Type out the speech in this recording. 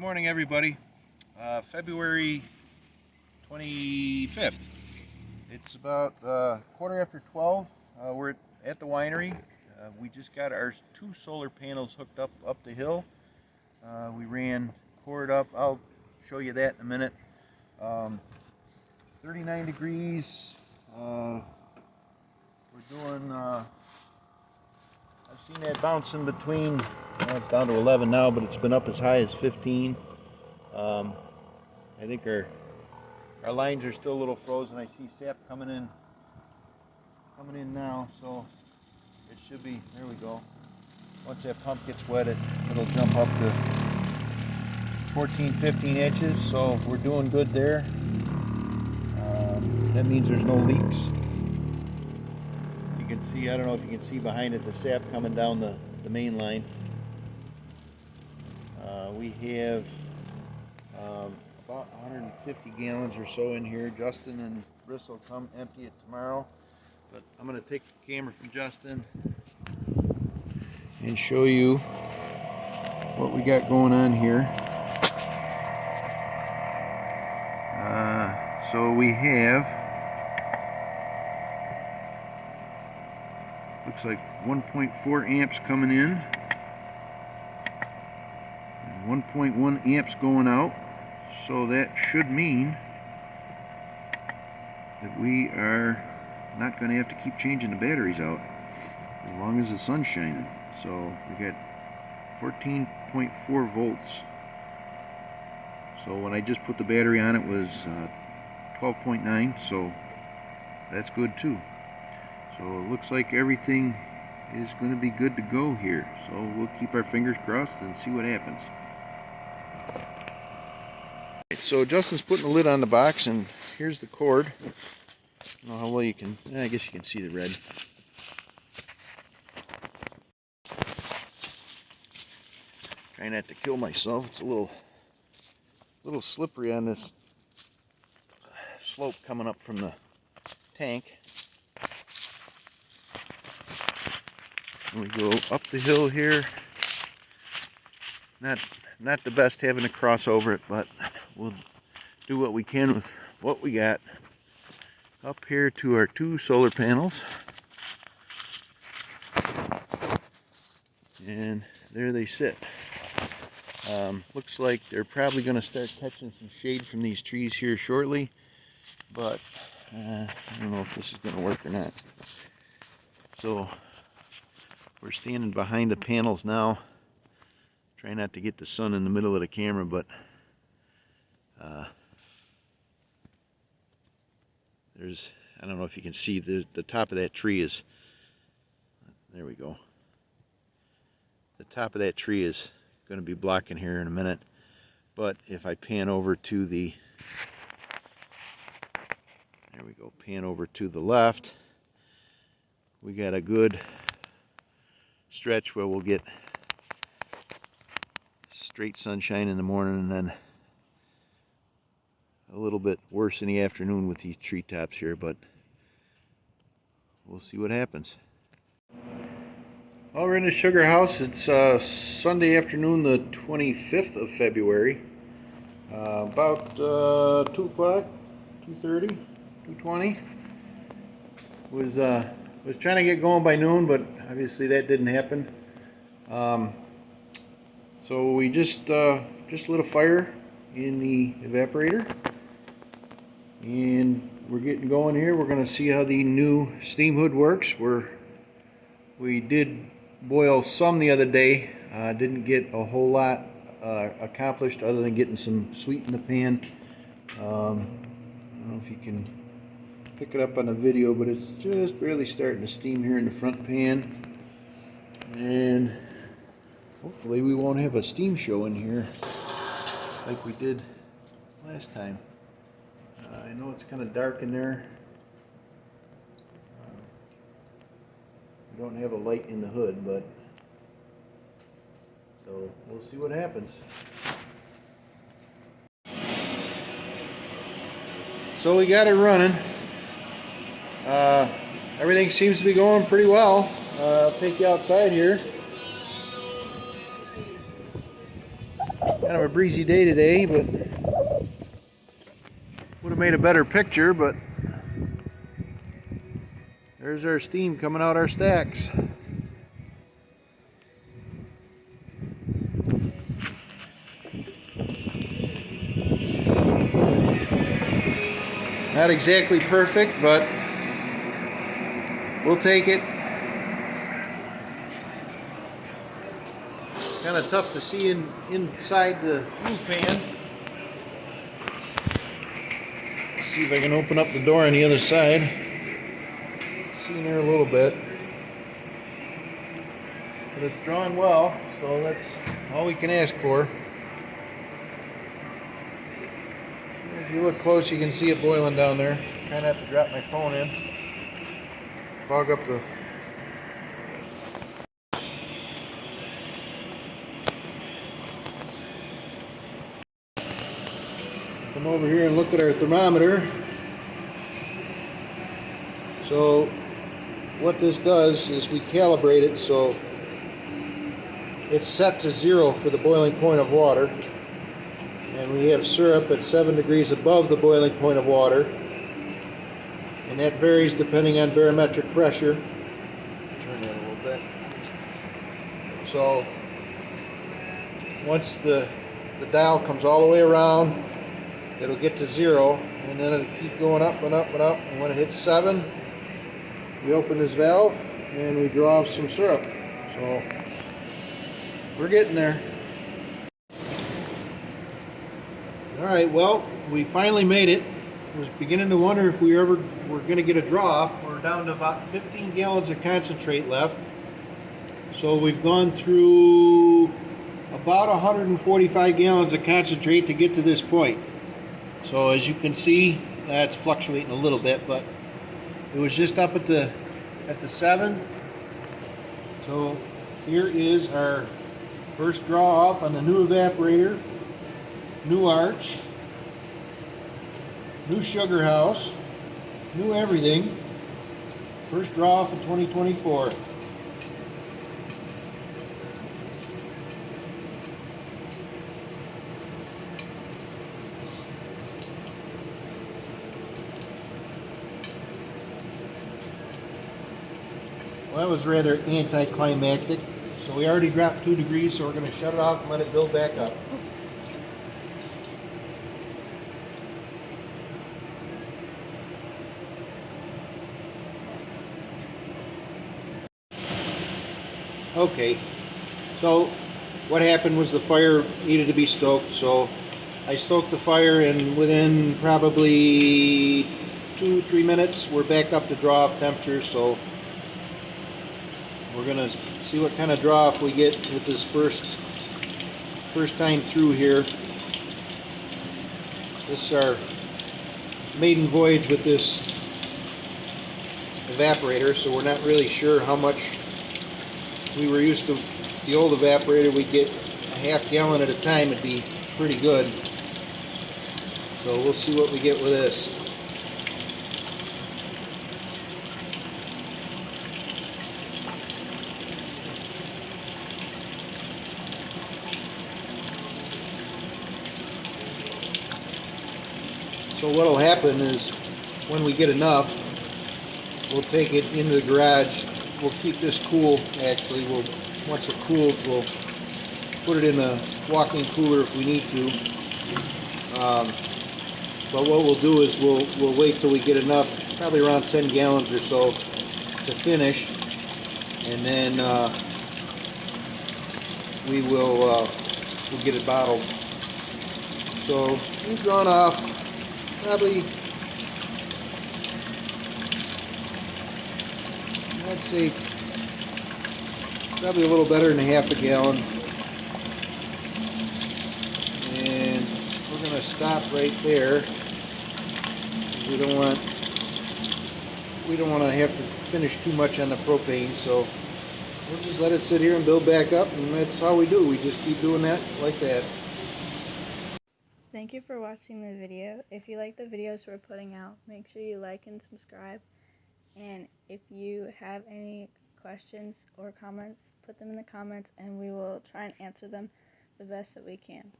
Good morning, everybody. February 25th. It's about quarter after 12. We're at the winery. We just got our two solar panels hooked up the hill. We ran cord up. I'll show you that in a minute. 39 degrees. We're doing. I've seen that bouncing between. Well, it's down to 11 now, but it's been up as high as 15. I think our lines are still a little frozen. I see sap coming in now, so it should be. There we go. Once that pump gets wet, it'll jump up to 14, 15 inches. So we're doing good there. That means there's no leaks. You can see. I don't know if you can see behind it the sap coming down the main line. We have about 150 gallons or so in here. Justin and Briss will come empty it tomorrow. But I'm going to take the camera from Justin and show you what we got going on here. So we have, looks like 1.4 amps coming in. 1.1 amps going out, so that should mean that we are not going to have to keep changing the batteries out as long as the sun's shining. So we got 14.4 volts. So when I just put the battery on, it was 12.9, so that's good too. So it looks like everything is going to be good to go here. So we'll keep our fingers crossed and see what happens. So Justin's putting the lid on the box, and here's the cord. I don't know how well you can, I guess you can see the red. Try not to kill myself. It's a little slippery on this slope coming up from the tank. And we go up the hill here. Not the best having to cross over it, but we'll do what we can with what we got. Up here to our two solar panels. And there they sit. Looks like they're probably going to start catching some shade from these trees here shortly, but I don't know if this is going to work or not. So we're standing behind the panels now. Try not to get the sun in the middle of the camera, but I don't know if you can see, the top of that tree is, there we go. The top of that tree is going to be blocking here in a minute. But if I pan over to the, there we go, pan over to the left, we got a good stretch where we'll get straight sunshine in the morning, and then a little bit worse in the afternoon with these treetops here, but we'll see what happens. Well, we're in the sugar house. It's Sunday afternoon, the 25th of February. About 2 o'clock, 2:30, 2:20. Was trying to get going by noon, but obviously that didn't happen. So we just lit a fire in the evaporator, and we're getting going here. We're going to see how the new steam hood works. We did boil some the other day. Didn't get a whole lot accomplished other than getting some sweet in the pan. I don't know if you can pick it up on the video, but it's just barely starting to steam here in the front pan, and hopefully we won't have a steam show in here like we did last time. I know it's kind of dark in there. We don't have a light in the hood, but so we'll see what happens. So we got it running. Everything seems to be going pretty well. I'll take you outside here. Kind of a breezy day today, but would have made a better picture, but there's our steam coming out our stacks. Not exactly perfect, but we'll take it. It's kind of tough to see inside the roof fan. Let's see if I can open up the door on the other side. See in there a little bit. But it's drawn well, so that's all we can ask for. If you look close, you can see it boiling down there. Trying not to drop my phone in. Fog up the... Come over here and look at our thermometer. So what this does is we calibrate it so it's set to 0 for the boiling point of water. And we have syrup at 7 degrees above the boiling point of water. And that varies depending on barometric pressure. Turn that a little bit. So once the dial comes all the way around, it'll get to 0, and then it'll keep going up and up and up. And when it hits 7, we open this valve and we draw off some syrup. So we're getting there. Alright, well, we finally made it. I was beginning to wonder if we ever were going to get a draw off. We're down to about 15 gallons of concentrate left. So we've gone through about 145 gallons of concentrate to get to this point. So as you can see, that's fluctuating a little bit, but it was just up at the 7. So here is our first draw off on the new evaporator. New arch, new sugar house, new everything. First draw off in 2024. Well, that was rather anticlimactic. So we already dropped 2 degrees, so we're going to shut it off and let it build back up. Okay, so what happened was the fire needed to be stoked, so I stoked the fire, and within probably 2-3 minutes we're back up to draw off temperature. So we're gonna see what kind of draw off we get with this first time through here. This is our maiden voyage with this evaporator, so we're not really sure how much. We were used to the old evaporator. We'd get a half gallon at a time. It'd be pretty good. So we'll see what we get with this. So what'll happen is when we get enough, we'll take it into the garage. We'll keep this cool, actually. Once it cools, we'll put it in a walk-in cooler if we need to. But what we'll do is we'll wait till we get enough, probably around 10 gallons or so, to finish, and then we'll get it bottled. So we've drawn off probably, I'd say probably a little better than a half a gallon. And we're going to stop right there. We don't want to have to finish too much on the propane, so we'll just let it sit here and build back up, and that's how we do. We just keep doing that like that. Thank you for watching the video. If you like the videos we're putting out, make sure you like and subscribe. And if you have any questions or comments, put them in the comments and we will try and answer them the best that we can.